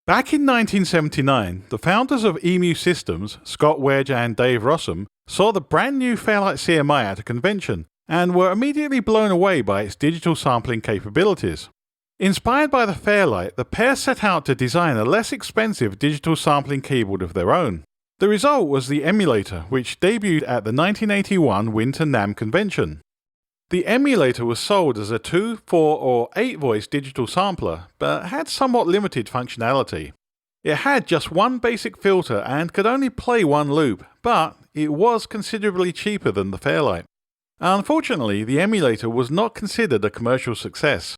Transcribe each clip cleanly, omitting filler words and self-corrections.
Back in 1979, the founders of Emu Systems, Scott Wedge and Dave Rossum, saw the brand new Fairlight CMI at a convention and were immediately blown away by its digital sampling capabilities. Inspired by the Fairlight, the pair set out to design a less expensive digital sampling keyboard of their own. The result was the Emulator, which debuted at the 1981 Winter NAMM convention. The Emulator was sold as a 2, 4, or 8-voice digital sampler, but had somewhat limited functionality. It had just one basic filter and could only play one loop, but it was considerably cheaper than the Fairlight. Unfortunately, the Emulator was not considered a commercial success.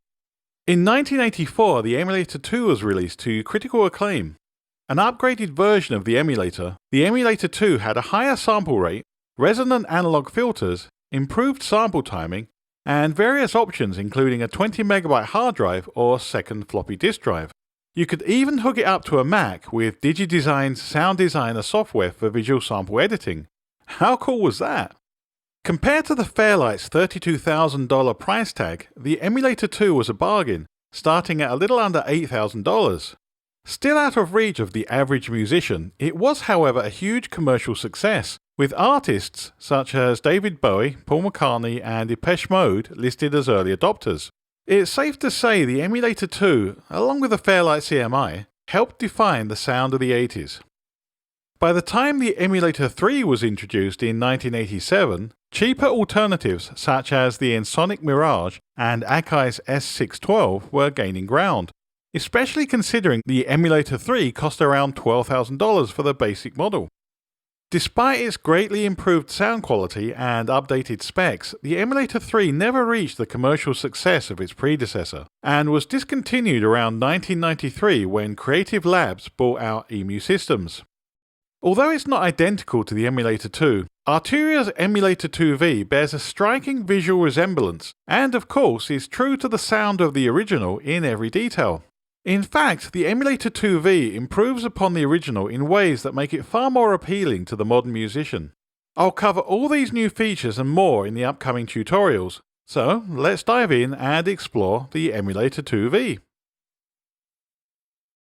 In 1984, the Emulator II was released to critical acclaim. An upgraded version of the Emulator II had a higher sample rate, resonant analog filters, improved sample timing, and various options including a 20MB hard drive or second floppy disk drive. You could even hook it up to a Mac with DigiDesign's Sound Designer software for visual sample editing. How cool was that? Compared to the Fairlight's $32,000 price tag, the Emulator II was a bargain, starting at a little under $8,000. Still out of reach of the average musician, it was however a huge commercial success, with artists such as David Bowie, Paul McCartney and Depeche Mode listed as early adopters. It's safe to say the Emulator II, along with the Fairlight CMI, helped define the sound of the 80s. By the time the Emulator III was introduced in 1987, cheaper alternatives such as the Ensoniq Mirage and Akai's S612 were gaining ground, especially considering the Emulator III cost around $12,000 for the basic model. Despite its greatly improved sound quality and updated specs, the Emulator III never reached the commercial success of its predecessor, and was discontinued around 1993 when Creative Labs bought out Emu Systems. Although it's not identical to the Emulator II, Arturia's Emulator II-V bears a striking visual resemblance, and of course is true to the sound of the original in every detail. In fact, the Emulator II-V improves upon the original in ways that make it far more appealing to the modern musician. I'll cover all these new features and more in the upcoming tutorials, so let's dive in and explore the Emulator II-V.